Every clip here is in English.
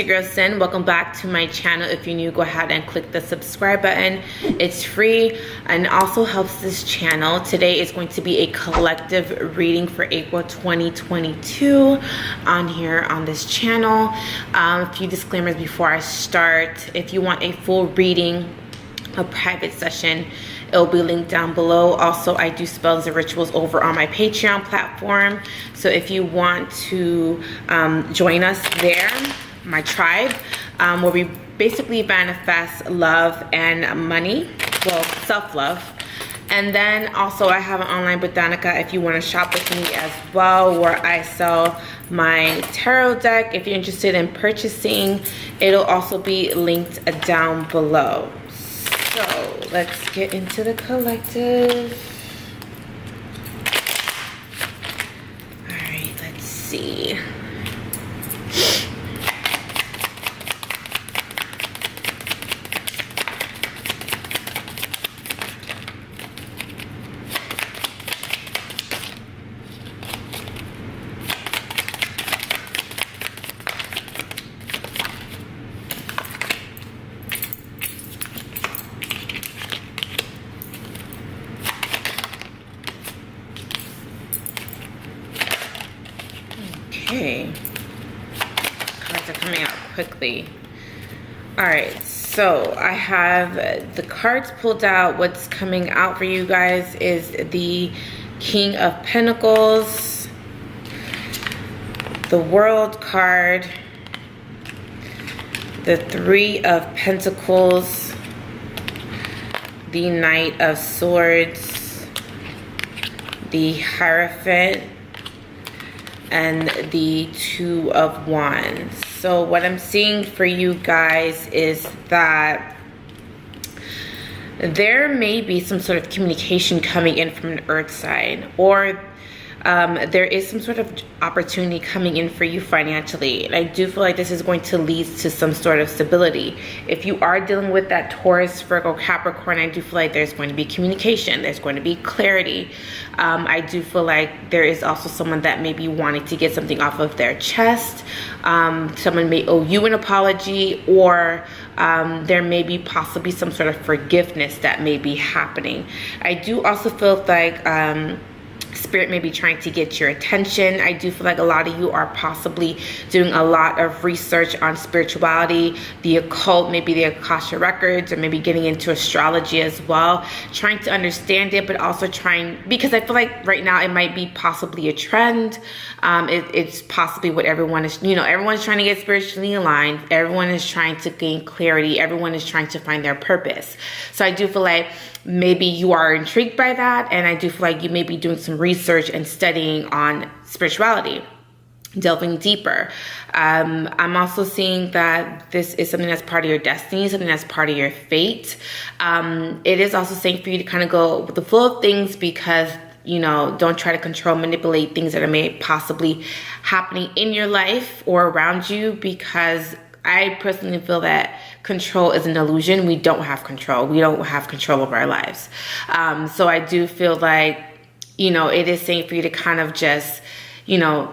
your girl Cyn. Welcome back to my channel. If you're new, go ahead and click the subscribe button. It's free and also helps this channel. Today is going to be a collective reading for April 2022 on here on this channel. A few disclaimers before I start. If you want a full reading, a private session, it'll be linked down below. Also, I do spells and rituals over on my Patreon platform. So if you want to join us there, my tribe, where we basically manifest love and money, well, self-love. And then also I have an online botanica if you want to shop with me as well, where I sell my tarot deck. If you're interested in purchasing, it'll also be linked down below. So let's get into the collective. All right, let's see. Okay, cards are coming out quickly. All right, so I have the cards pulled out. What's coming out for you guys is the King of Pentacles, the World card, the Three of Pentacles, the Knight of Swords, the Hierophant, and the Two of Wands. So what I'm seeing for you guys is that there may be some sort of communication coming in from an earth side, or there is some sort of opportunity coming in for you financially. And I do feel like this is going to lead to some sort of stability. If you are dealing with that Taurus, Virgo, Capricorn, I do feel like there's going to be communication. There's going to be clarity. I do feel like there is also someone that may be wanting to get something off of their chest. Someone may owe you an apology, or there may be possibly some sort of forgiveness that may be happening. I do also feel like Spirit may be trying to get your attention. I do feel like a lot of you are possibly doing a lot of research on spirituality, the occult, maybe the Akasha records, or maybe getting into astrology as well, trying to understand it, but also trying, because I feel like right now it might be possibly a trend. It's possibly what everyone is, everyone's trying to get spiritually aligned. Everyone is trying to gain clarity. Everyone is trying to find their purpose. So I do feel like maybe you are intrigued by that, and I do feel like you may be doing some research and studying on spirituality, delving deeper. I'm also seeing that this is something that's part of your destiny, something that's part of your fate. It is also saying for you to kind of go with the flow of things, because don't try to control, manipulate things that are may possibly happening in your life or around you, because I personally feel that control is an illusion. We don't have control. We don't have control over our lives. So I do feel like, it is saying for you to kind of just,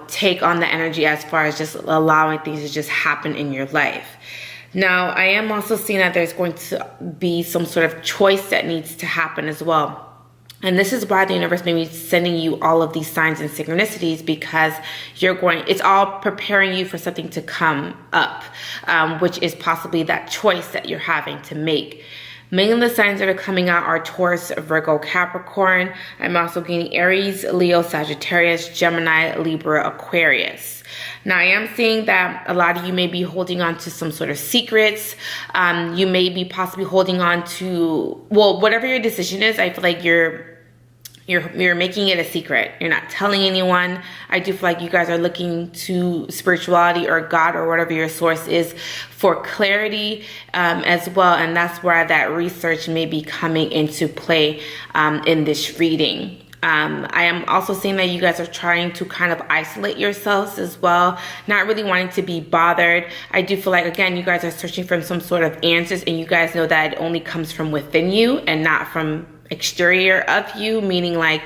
take on the energy as far as just allowing things to just happen in your life. Now, I am also seeing that there's going to be some sort of choice that needs to happen as well. And this is why the universe may be sending you all of these signs and synchronicities, because it's all preparing you for something to come up, which is possibly that choice that you're having to make. Many of the signs that are coming out are Taurus, Virgo, Capricorn. I'm also getting Aries, Leo, Sagittarius, Gemini, Libra, Aquarius. Now, I am seeing that a lot of you may be holding on to some sort of secrets. You may be possibly holding on to, well, whatever your decision is, I feel like you're making it a secret. You're not telling anyone. I do feel like you guys are looking to spirituality or God or whatever your source is for clarity as well. And that's where that research may be coming into play in this reading. I am also seeing that you guys are trying to kind of isolate yourselves as well, not really wanting to be bothered. I do feel like, again, you guys are searching for some sort of answers, and you guys know that it only comes from within you and not from exterior of you, meaning like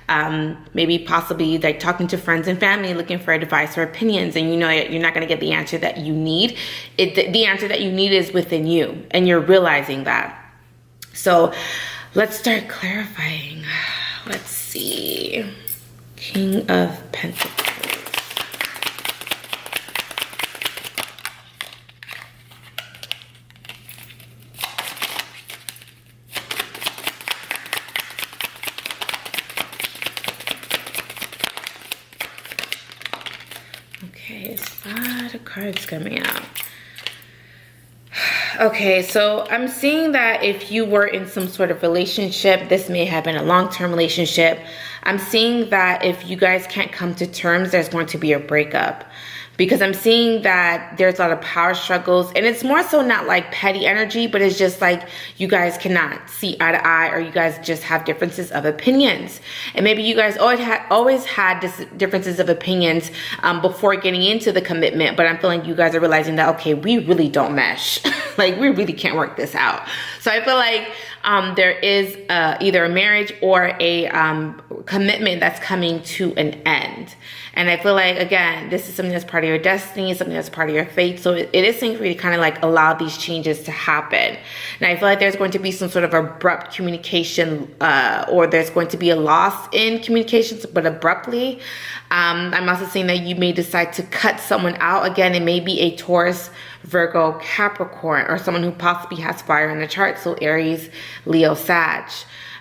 Maybe possibly like talking to friends and family, looking for advice or opinions, and you know you're not going to get the answer that you need. The answer that you need is within you, and you're realizing that. So let's start clarifying. Let's see. King of Pentacles. Okay, there's a lot of cards coming out. Okay, so I'm seeing that if you were in some sort of relationship, this may have been a long-term relationship. I'm seeing that if you guys can't come to terms, there's going to be a breakup. Because I'm seeing that there's a lot of power struggles, and it's more so not like petty energy, but it's just like you guys cannot see eye to eye, or you guys just have differences of opinions. And maybe you guys always had differences of opinions before getting into the commitment, but I'm feeling you guys are realizing that, okay, we really don't mesh. Like, we really can't work this out. So I feel like there is either a marriage or a commitment that's coming to an end. And I feel like, again, this is something that's part of your destiny, something that's part of your fate. So it is something for you to kind of like allow these changes to happen. And I feel like there's going to be some sort of abrupt communication, or there's going to be a loss in communications, but abruptly. I'm also seeing that you may decide to cut someone out. Again, it may be a Taurus, Virgo, Capricorn, or someone who possibly has fire in the chart. So Aries, Leo, Sag.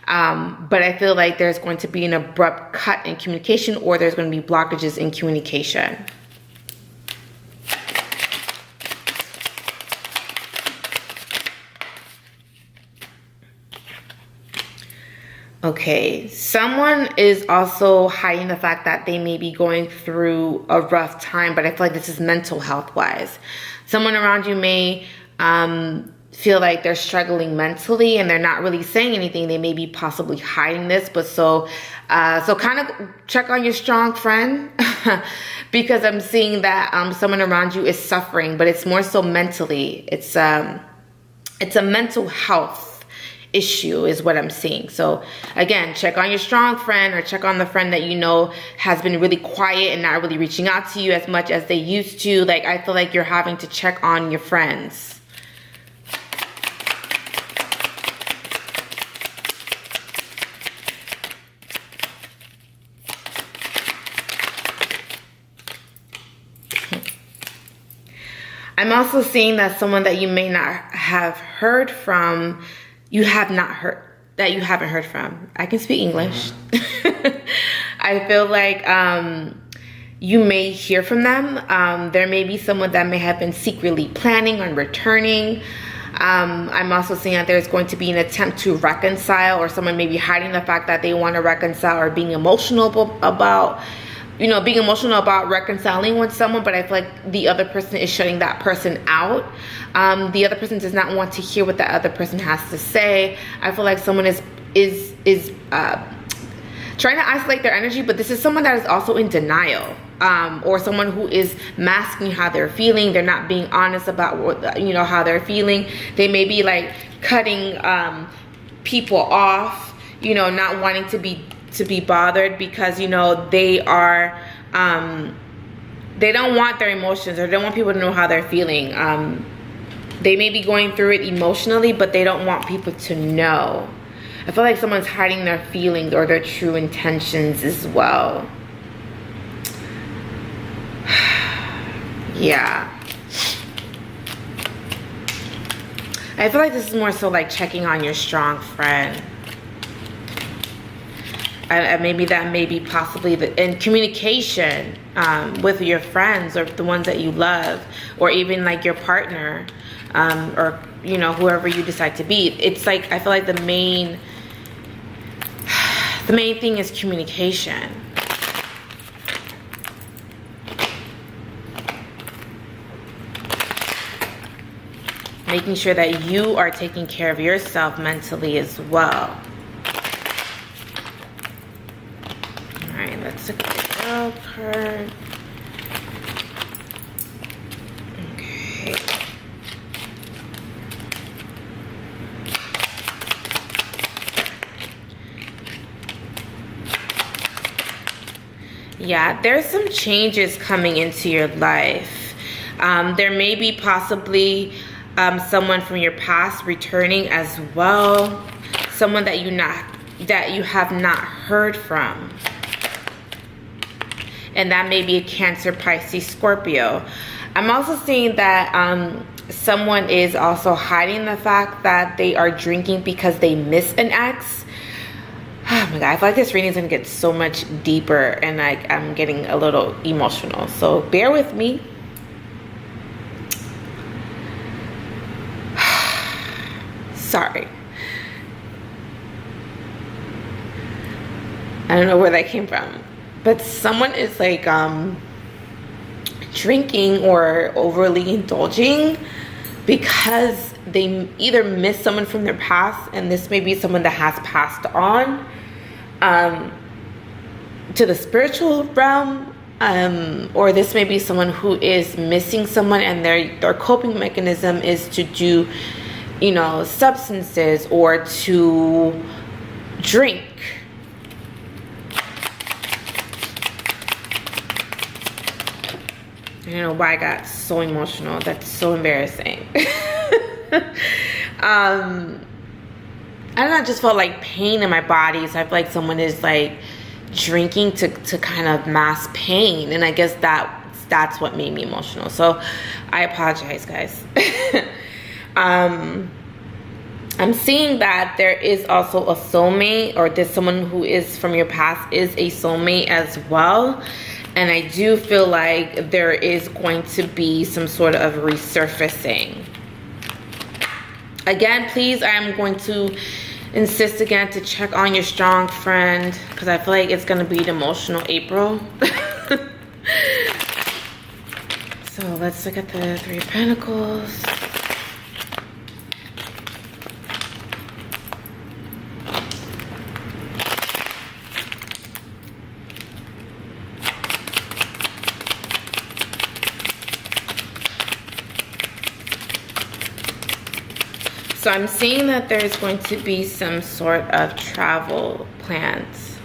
But I feel like there's going to be an abrupt cut in communication, or there's going to be blockages in communication. Okay, someone is also hiding the fact that they may be going through a rough time, but I feel like this is mental health wise. Someone around you may feel like they're struggling mentally and they're not really saying anything. They may be possibly hiding this, but so kind of check on your strong friend because I'm seeing that someone around you is suffering, but it's more so mentally. It's a mental health issue is what I'm seeing. So again, check on your strong friend, or check on the friend that you know has been really quiet and not really reaching out to you as much as they used to. Like, I feel like you're having to check on your friends. I'm also seeing that someone that you may not have heard from, you haven't heard from. I can speak English. I feel like you may hear from them. There may be someone that may have been secretly planning on returning. I'm also seeing that there's going to be an attempt to reconcile, or someone may be hiding the fact that they want to reconcile, or being emotional about reconciling with someone, but I feel like the other person is shutting that person out. The other person does not want to hear what the other person has to say. I feel like someone is trying to isolate their energy, but this is someone that is also in denial, or someone who is masking how they're feeling. They're not being honest about what, how they're feeling. They may be like cutting people off, not wanting to be bothered because they are they don't want their emotions, or they don't want people to know how they're feeling. They may be going through it emotionally, but they don't want people to know. I feel like someone's hiding their feelings or their true intentions as well. Yeah, I feel like this is more so like checking on your strong friend. Maybe that may be possibly in communication with your friends, or the ones that you love, or even like your partner, or whoever you decide to be. It's like, I feel like the main thing is communication. Making sure that you are taking care of yourself mentally as well. Let's look at the girl card. Okay. Yeah, there's some changes coming into your life. There may be possibly someone from your past returning as well. Someone that you have not heard from. And that may be a Cancer, Pisces, Scorpio. I'm also seeing that someone is also hiding the fact that they are drinking because they miss an ex. Oh my God, I feel like this reading is gonna get so much deeper, and like I'm getting a little emotional. So bear with me. Sorry. I don't know where that came from. But someone is like drinking or overly indulging because they either miss someone from their past, and this may be someone that has passed on to the spiritual realm, or this may be someone who is missing someone, and their coping mechanism is to do, you know, substances or to drink. I don't know why I got so emotional. That's so embarrassing. I don't know, I just felt like pain in my body. So I feel like someone is like drinking to kind of mask pain. And I guess that's what made me emotional. So I apologize, guys. I'm seeing that there is also a soulmate, or there's someone who is from your past is a soulmate as well. And I do feel like there is going to be some sort of resurfacing. Again, please, I'm going to insist again to check on your strong friend, because I feel like it's going to be an emotional April. So let's look at the Three of Pentacles. So I'm seeing that there's going to be some sort of travel plans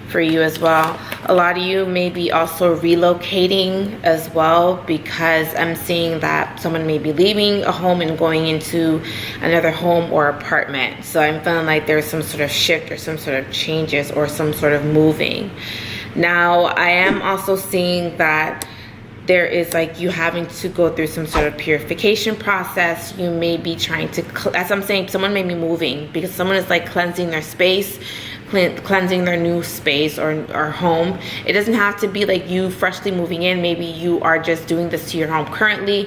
for you as well. A lot of you may be also relocating as well, because I'm seeing that someone may be leaving a home and going into another home or apartment. So I'm feeling like there's some sort of shift or some sort of changes or some sort of moving. Now, I am also seeing that there is like you having to go through some sort of purification process. You may be trying to, as I'm saying, someone may be moving because someone is like cleansing their space, cleansing their new space or home. It doesn't have to be like you freshly moving in. Maybe you are just doing this to your home currently.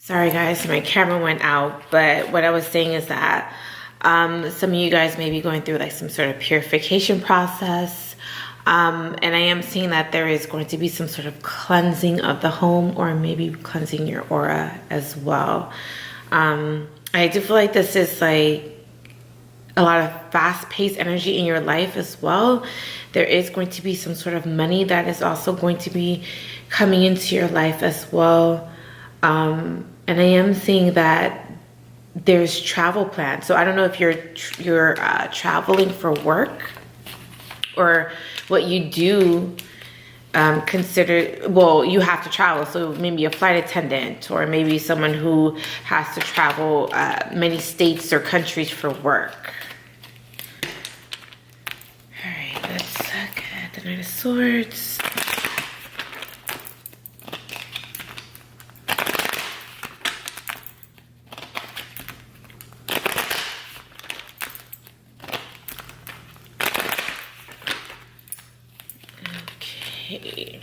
Sorry guys, my camera went out, but what I was saying is that some of you guys may be going through like some sort of purification process. And I am seeing that there is going to be some sort of cleansing of the home, or maybe cleansing your aura as well. I do feel like this is like a lot of fast-paced energy in your life as well. There is going to be some sort of money that is also going to be coming into your life as well. And I am seeing that there's travel plans. So I don't know if you're traveling for work, or what you do consider, well, you have to travel. So maybe a flight attendant, or maybe someone who has to travel many states or countries for work. All right, let's look at the Knight of Swords. Okay.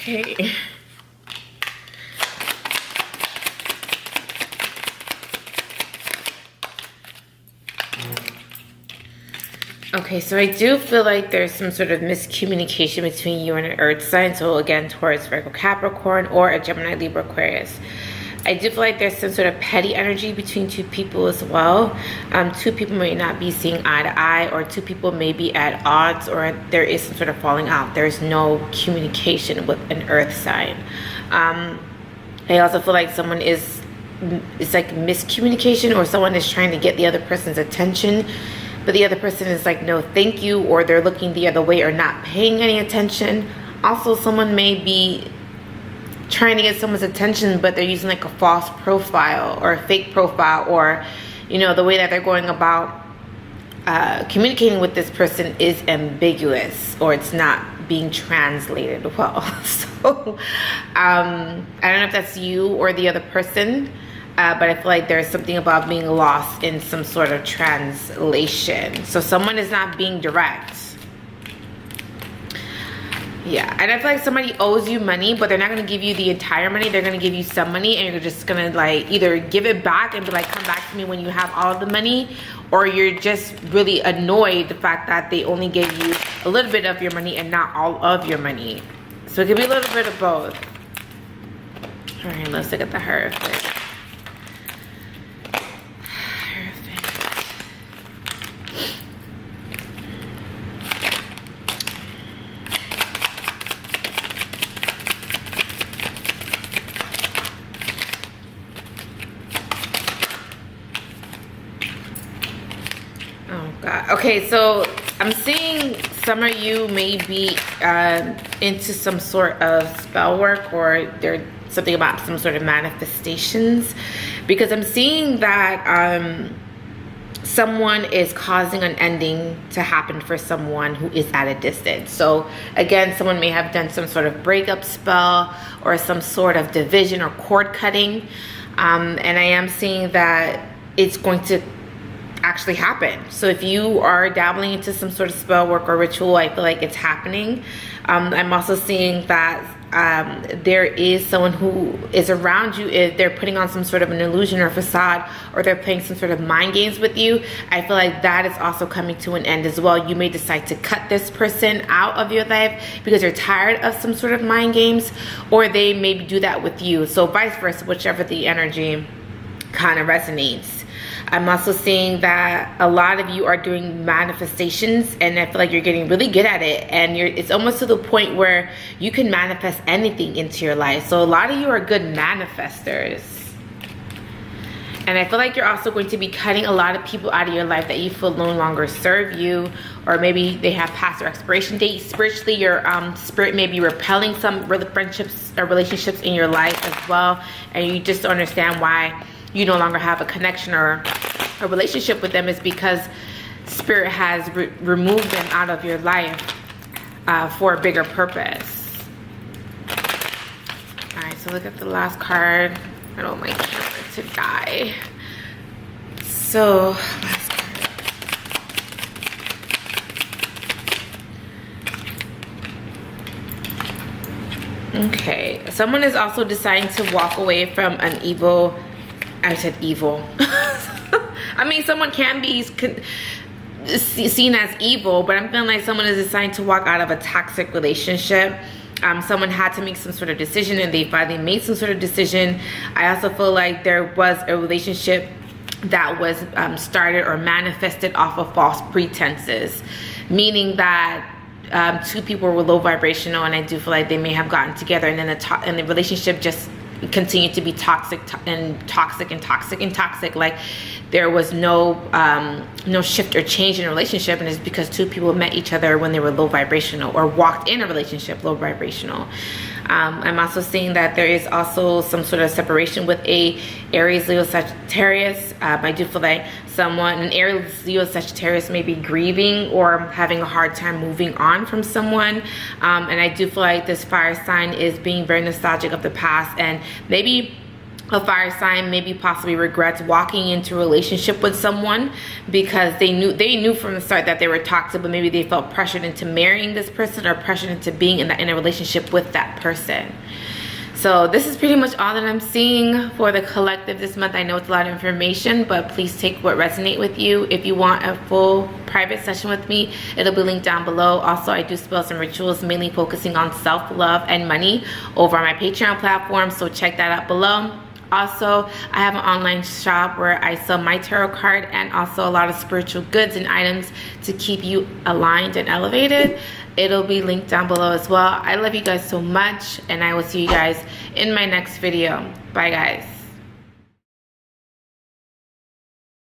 Okay. Okay, so I do feel like there's some sort of miscommunication between you and an earth sign. So again, Taurus, Virgo, Capricorn, or a Gemini, Libra, Aquarius. I do feel like there's some sort of petty energy between two people as well. Two people may not be seeing eye to eye, or two people may be at odds, or there is some sort of falling out. There's no communication with an earth sign. I also feel like someone it's like miscommunication, or someone is trying to get the other person's attention but the other person is like, no thank you, or they're looking the other way or not paying any attention. Also, someone may be trying to get someone's attention, but they're using like a false profile or a fake profile, or you know, the way that they're going about communicating with this person is ambiguous, or it's not being translated well. So I don't know if that's you or the other person, but I feel like there's something about being lost in some sort of translation. So someone is not being direct. Yeah, and I feel like somebody owes you money, but they're not going to give you the entire money. They're going to give you some money, and you're just going to like either give it back and be like, come back to me when you have all of the money, or you're just really annoyed the fact that they only gave you a little bit of your money and not all of your money. So it could be a little bit of both. All right, let's look at the Hierophant. Okay, so I'm seeing some of you may be into some sort of spell work, or there's something about some sort of manifestations, because I'm seeing that someone is causing an ending to happen for someone who is at a distance. So again, someone may have done some sort of breakup spell or some sort of division or cord cutting, and I am seeing that it's going to actually happen. So if you are dabbling into some sort of spell work or ritual, I feel like it's happening. I'm also seeing that there is someone who is around you. If they're putting on some sort of an illusion or facade, or they're playing some sort of mind games with you, I feel like that is also coming to an end as well. You may decide to cut this person out of your life because you're tired of some sort of mind games, or they maybe do that with you. So vice versa, whichever the energy kind of resonates. I'm also seeing that a lot of you are doing manifestations, and I feel like you're getting really good at it, and it's almost to the point where you can manifest anything into your life. So a lot of you are good manifestors. And I feel like you're also going to be cutting a lot of people out of your life that you feel no longer serve you, or maybe they have passed their expiration date. Spiritually, your spirit may be repelling some friendships or relationships in your life as well, and you just don't understand why you no longer have a connection or a relationship with them. Is because spirit has removed them out of your life for a bigger purpose. All right, so look at the last card. I don't want my camera to die. So last card. Okay, someone is also deciding to walk away from an evil. I said evil. I mean, someone can be seen as evil, but I'm feeling like someone is deciding to walk out of a toxic relationship. Someone had to make some sort of decision, and they finally made some sort of decision. I also feel like there was a relationship that was started or manifested off of false pretenses, meaning that two people were low vibrational, and I do feel like they may have gotten together, and then the relationship just continued to be toxic and toxic and toxic and toxic. Like there was no shift or change in a relationship, and it's because two people met each other when they were low vibrational, or walked in a relationship low vibrational. I'm also seeing that there is also some sort of separation with a Aries, Leo, Sagittarius. I do feel like an Aries, Leo, Sagittarius may be grieving or having a hard time moving on from someone. And I do feel like this fire sign is being very nostalgic of the past, and maybe a fire sign maybe possibly regrets walking into a relationship with someone because they knew from the start that they were toxic, but maybe they felt pressured into marrying this person or pressured into being in a relationship with that person. So this is pretty much all that I'm seeing for the collective this month. I know it's a lot of information, but please take what resonates with you. If you want a full private session with me, it'll be linked down below. Also, I do spells and rituals mainly focusing on self-love and money over on my Patreon platform, so check that out below. Also, I have an online shop where I sell my tarot card and also a lot of spiritual goods and items to keep you aligned and elevated. It'll be linked down below as well. I love you guys so much, and I will see you guys in my next video. Bye, guys.